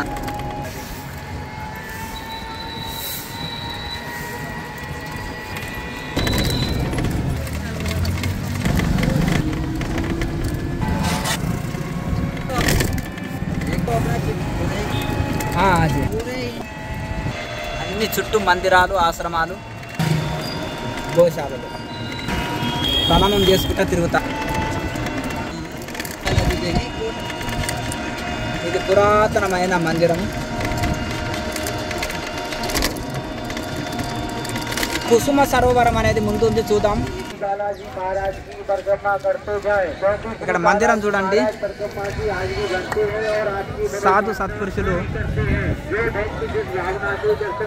A: అన్ని చుట్టూ మందిరాలు, ఆశ్రమాలు, గోశాలలు. ప్రణామం చేసుకుంటా తిరుగుతా. ఇది పురాతనమైన మందిరం. కుసుమ సరోవరం అనేది ముందు ఉంది, చూద్దాం. ఇక్కడ మందిరం చూడండి. సాధు సత్పురుషులు.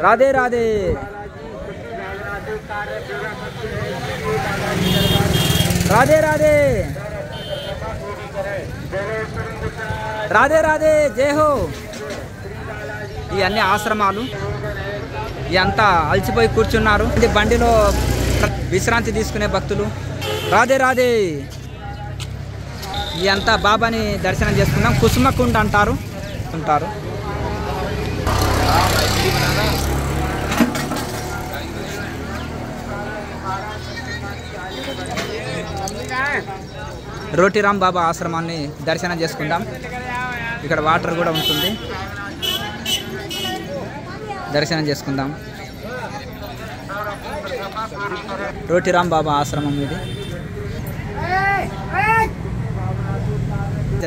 A: రాధే రాధే. రాధే రాధే. రాధే రాధే. జై హో. ఇవన్నీ ఆశ్రమాలు. ఇదంతా అలసిపోయి కూర్చున్నారు. ఇది బండిలో విశ్రాంతి తీసుకునే భక్తులు. రాధే రాధే. ఇదంతా బాబాని దర్శనం చేసుకున్నాం. కుసుమకుండ అంటారు ఉంటారు. రోటిరామ్ బాబా ఆశ్రమాన్ని దర్శనం చేసుకుందాం. ఇక్కడ వాటర్ కూడా ఉంటుంది, దర్శనం చేసుకుందాం. రోటిరామ్ బాబా ఆశ్రమం ఇది.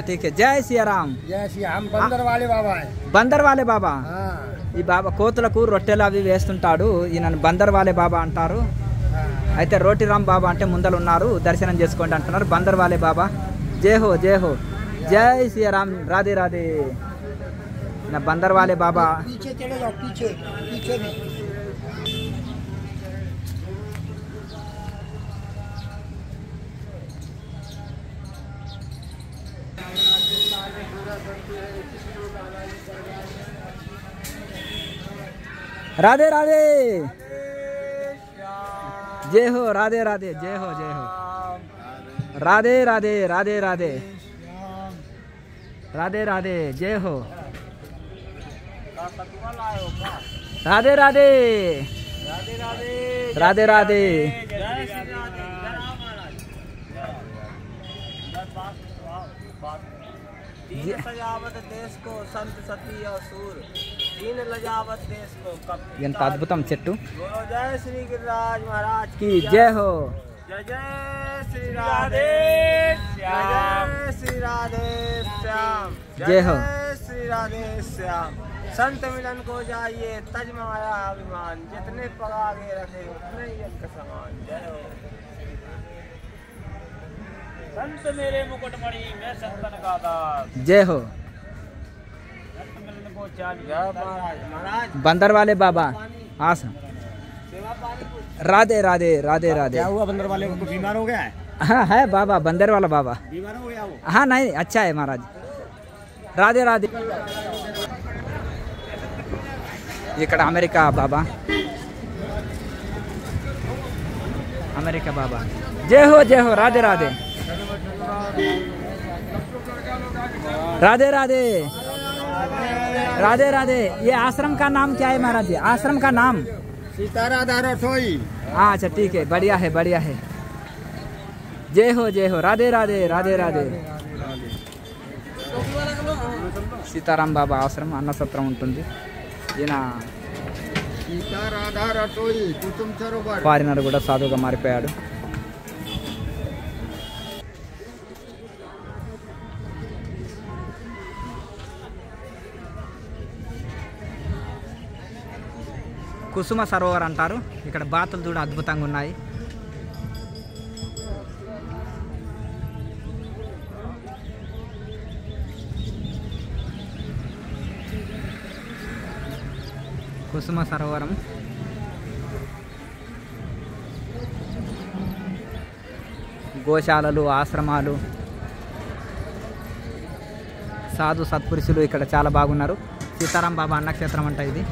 A: ठीक है, जय सियाराम.
C: जय श्री राम. बंदर वाले बाबा है.
A: బందర్ వాలే బాబా. ఈ బాబా కోతులకు రొట్టెలు అవి వేస్తుంటాడు. ఈయనను బందర్ వాలే బాబా అంటారు. అయితే రోటిరామ్ బాబా అంటే ముందర ఉన్నారు, దర్శనం చేసుకోండి అంటున్నారు. బందర్ వాలే బాబా. జై హో జై హో. జై సియారాम. రాధే రాధే. నా బందర్ వాలే బాబా.
C: पीछे चले जाओ, पीछे पीछे में.
A: राधे राधे. जय हो. राधे राधे. जय हो जय हो. राधे राधे. राधे राधे. राधे राधे. जय हो. राधे राधे. राधे राधे.
C: दीन सजावत देश को संत सती और सूर, दीन लजावत देश को कब.
A: ఎంత అద్భుతం చెట్టు.
C: बोलो जय श्री गिरिराज महाराज
A: की जय हो.
C: जय जय श्री राधे श्याम. जय श्री राधे श्याम.
A: जय हो.
C: श्री राधे श्याम. संत मिलन को जाइए तज माया अभिमान, जितने पगागे रखे उतने ही अंक समान. जय हो. संत मेरे मुकुटमणि मैं संतन का दास.
A: जय हो.
C: संत मिलन को चाहिए महाराज. महाराज
A: बंदर वाले बाबा आसन.
C: सेवा पानी को.
A: राधे राधे. राधे राधे.
C: क्या हुआ बंदर वाले को, बीमार हो गया है?
A: हाँ है बाबा, बंदर वाला बाबा.
C: बीमार हो गया वो?
A: हाँ नहीं, अच्छा है महाराज. राधे राधे. ఇక్కడ అమెరికా బాబా. అమెరికా బాబా. జై హో జై హో. రాధే రాధే. राधे राधे. राधे राधे. ये आश्रम का नाम क्या है महाराज जी? आश्रम का नाम
C: सीता राधा रसोई.
A: हाँ अच्छा ठीक है, बढ़िया है बढ़िया है. जय हो जय हो. राधे राधे. राधे राधे. సీతారాం బాబా ఆశ్రమం అన్నసత్రం ఉంటుంది. ఈయన
C: सीता राधा रसोई कुसुम सरोवर.
A: ఫారినర్ కూడా సాధువుగా మారిపోయాడు. కుసుమ సరోవర్ అంటారు. ఇక్కడ బాతులు కూడా అద్భుతంగా ఉన్నాయి. కుసుమ సరోవరం. గోశాలలు, ఆశ్రమాలు, సాధు సత్పురుషులు ఇక్కడ చాలా బాగున్నారు. సీతారాం బాబా అన్నక్షేత్రం అంట ఇది.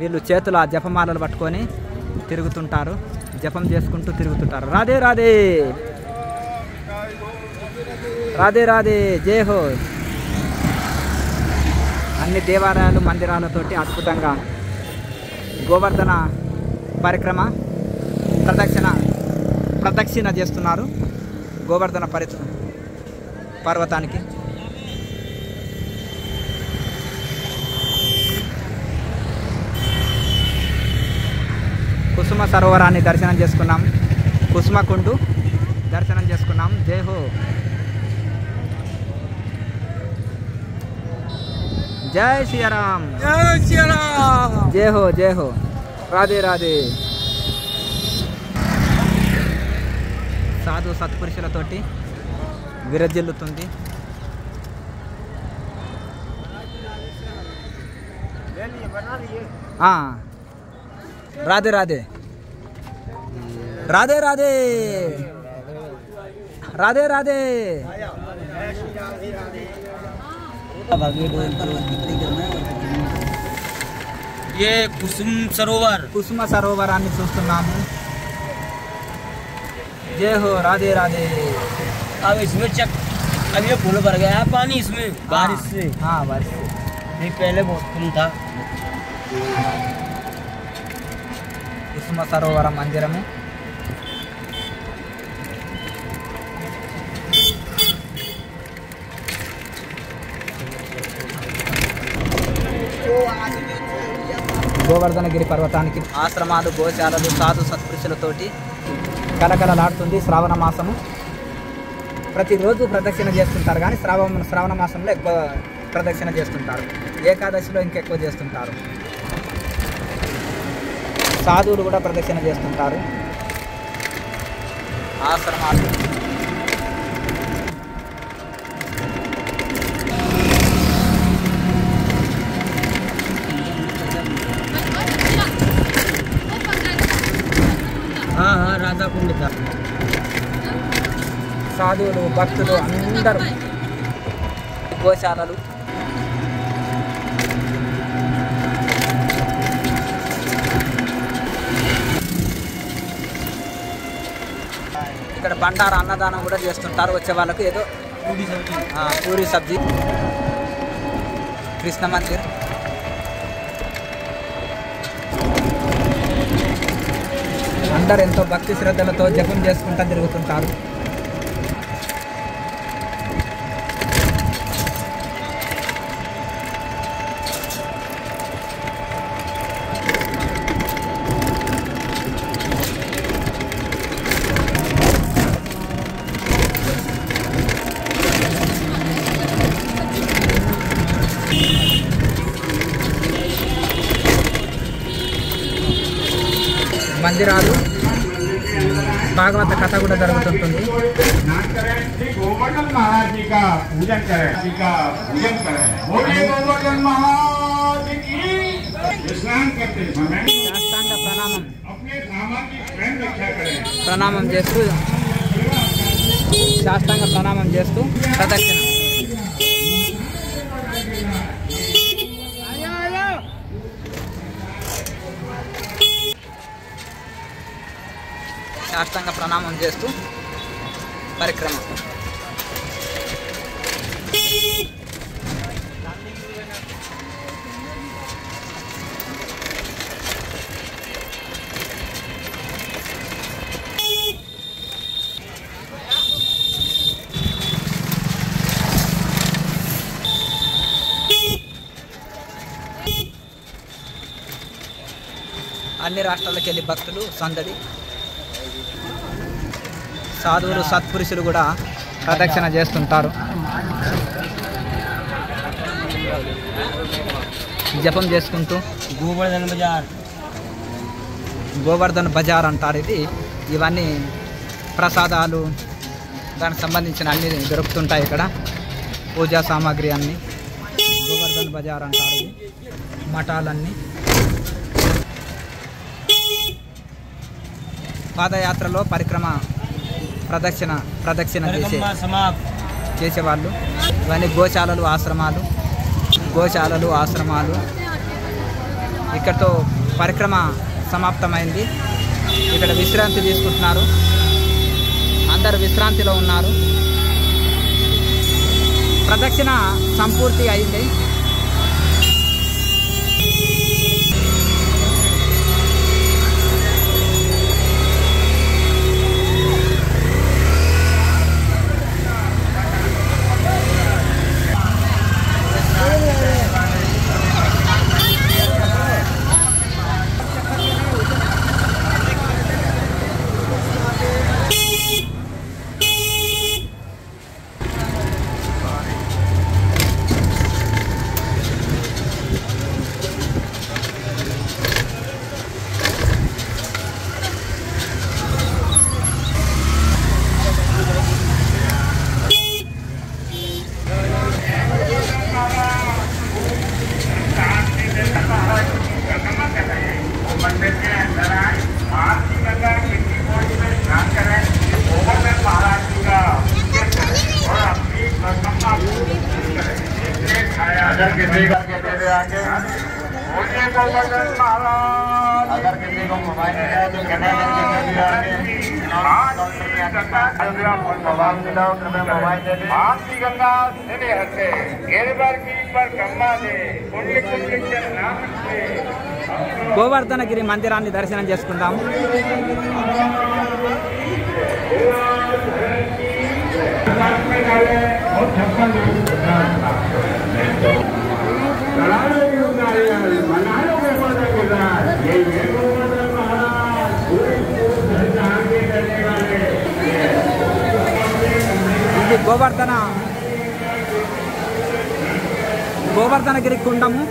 A: వీళ్ళు చేతులు ఆ జపమాలలు పట్టుకొని తిరుగుతుంటారు, జపం చేసుకుంటూ తిరుగుతుంటారు. రాధే రాధే. రాధే రాధే. జై హో. అన్ని దేవాలయాలు మందిరాలతోటి అద్భుతంగా గోవర్ధన పరిక్రమ ప్రదక్షిణ చేస్తున్నారు గోవర్ధన పర్వతానికి. కుసుమ సరోవరాన్ని దర్శనం చేసుకున్నాం. కుసుమకుండు దర్శనం చేసుకున్నాం. జై హో. జై శ్రీరామ్.
C: जय श्री राम.
A: జై హో జై హో. రాధే రాధే. సాధు సత్పురుషులతోటి విరజిల్లుతుంది. రాధే రాధే. రాధే రాధే. రాధే రాధే.
D: ये
A: కుసుమ సరోవరాన్ని చూస్తున్నాము. जय हो, राधे राधे.
D: अब इसमें चक अब ये फूल भर गया है पानी इसमें बारिश से.
A: हाँ, बारिश से.
D: नहीं पहले बहुत कम था.
A: కుసుమ సరోవర మందిరము. గోవర్ధనగిరి పర్వతానికి ఆశ్రమాలు, గోశాలలు, సాధు సత్పురుషులతోటి కలకలలాడుతుంది శ్రావణ మాసము. ప్రతిరోజు ప్రదక్షిణ చేస్తుంటారు, కానీ శ్రావణ మాసంలో ఎక్కువ ప్రదక్షిణ చేస్తుంటారు. ఏకాదశిలో ఇంకెక్కువ చేస్తుంటారు. సాధువులు కూడా ప్రదక్షిణ చేస్తుంటారు. ఆశ్రమాలు
D: राधा कुंड था.
A: సాధువులు, భక్తులు అందరూ. గోశాలలు, ఇక్కడ బండార అన్నదానం కూడా చేస్తుంటారు వచ్చే వాళ్ళకు. ఏదో పూరి సబ్జీ. కృష్ణ మందిర్. అందరు ఎంతో భక్తి శ్రద్ధలతో జపం చేసుకుంటూ తిరుగుతుంటారు. మందిరాలు, భాగవత కథ కూడా జరుగుతుంటుంది.
E: गोवर्धन महाराज जी का पूजन करें, गोवर्धन महाराज की स्नान करते समय
A: సాష్టాంగ ప్రణామం
E: अपने सामाजिक स्वयं रक्षा करें.
A: ప్రణామం చేస్తూ సాష్టాంగ ప్రణామం చేస్తూ ప్రదక్షిణ. సాష్టాంగ ప్రణామం చేస్తూ పరిక్రమ. అన్ని రాష్ట్రాలకు వెళ్ళి భక్తులు సందడి. సాధువులు, సత్పురుషులు కూడా ప్రదక్షిణ చేస్తుంటారు. జపం చేసుకుంటూ.
D: गोवर्धन बाजार.
A: గోవర్ధన్ బజార్ అంటారు ఇది. ఇవన్నీ ప్రసాదాలు, దానికి సంబంధించిన అన్ని దొరుకుతుంటాయి ఇక్కడ. పూజా సామాగ్రి అన్నీ గోవర్ధన్ బజార్ అంటారు ఇది. మఠాలన్నీ. పాదయాత్రలో పరిక్రమ ప్రదక్షిణ చేసేవాళ్ళు. ఇవన్నీ గోశాలలు, ఆశ్రమాలు. ఇక్కడతో పరిక్రమ సమాప్తమైంది. ఇక్కడ విశ్రాంతి తీసుకుంటున్నారు. అందరు విశ్రాంతిలో ఉన్నారు. ప్రదక్షిణ సంపూర్తి అయింది.
E: बोलिए गोवर्धन महाराज। अगर किसी को मोबाइल है तो कृपया मोबाइल दे दे। आपकी गंगा सिरे हटे गिरवर की पर गंगा दे पुण्य पुण्य के नाम से
A: గోవర్ధనగిరి మందిరాన్ని దర్శనం చేసుకుందాము. ఇది గోవర్ధనగిరి కుండము.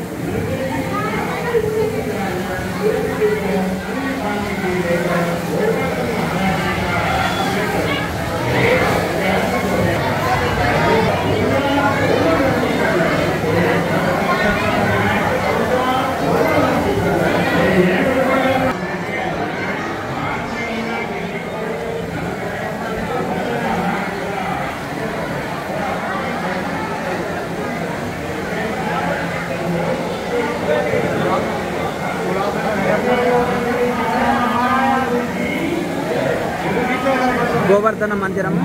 A: గోవర్ధన మందిరము.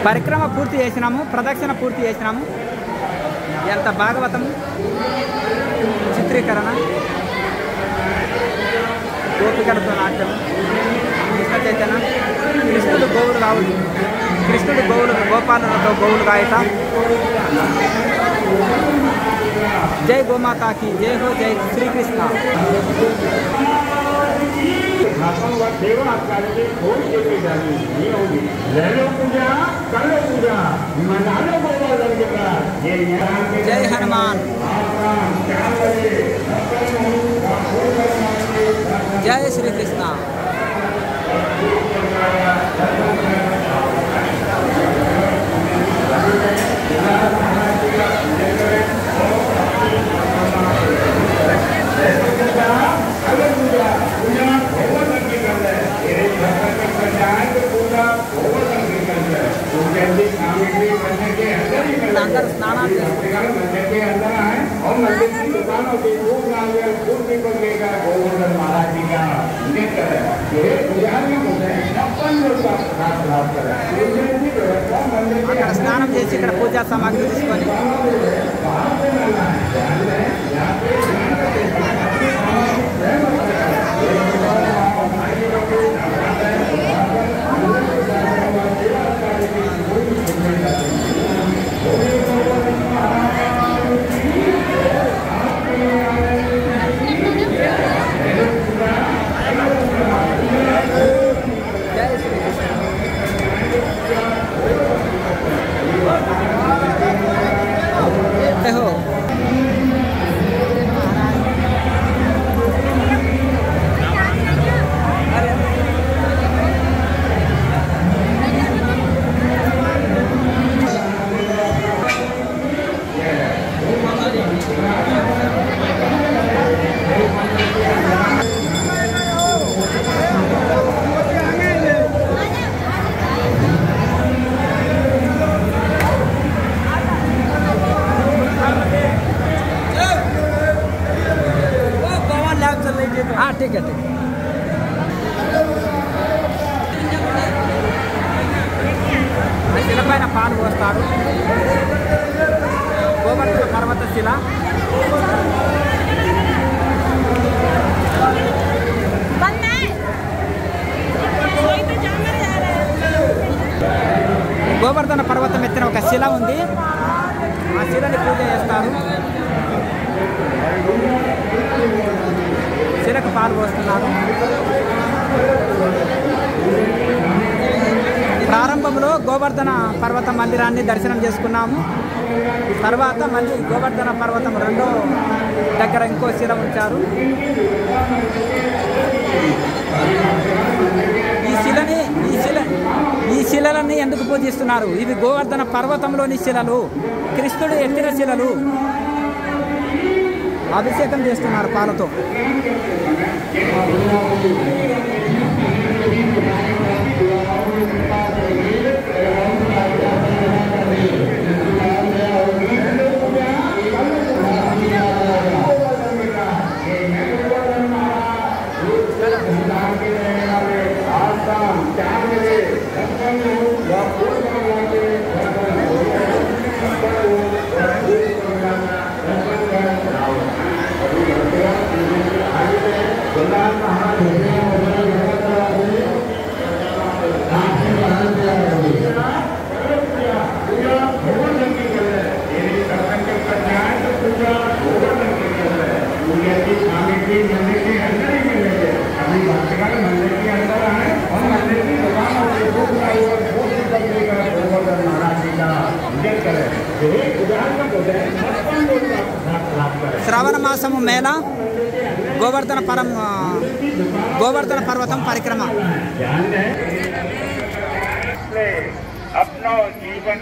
A: పరిక్రమ పూర్తి చేసినాము, ప్రదక్షిణ పూర్తి చేసినాము. ఎంత భాగవతము చిత్రీకరణ, గోపికలతో నాట్యం, కృష్ణ చైతన్య, కృష్ణుడు గోపాలనతో గోవులు గాయట. जय गोमाता की जय हो, जय श्री कृष्ण। जय हनुमान, जय श्री कृष्ण। अंदर स्नानाలు స్నానం చేసి ఇక్కడ పూజా సామాగ్రి తీసుకొని हाँ ठीक है ठीक है। శిల పైన పాలు పోస్తాడు. గోవర్ధన పర్వత శిల. గోవర్ధన పర్వతం ఎత్తిన ఒక శిల ఉంది. ఆ శిలని పూజ చేస్తారు. శిలకు పాలు పోస్తున్నారు. ప్రారంభంలో గోవర్ధన పర్వత మందిరాన్ని దర్శనం చేసుకున్నాము. తర్వాత మళ్ళీ గోవర్ధన పర్వతం రెండో దగ్గర ఇంకో శిల ఉంచారు. ఈ శిలలన్నీ ఎందుకు పూజిస్తున్నారు? ఇవి గోవర్ధన పర్వతంలోని శిలలు, కృష్ణుడు ఎత్తిన శిలలు. అభిషేకం చేస్తున్నారు పాలతో. శ్రావణ మాసము మేళ గోవర్ధన పర్వతం పరిక్రమ.
E: अपना जीवन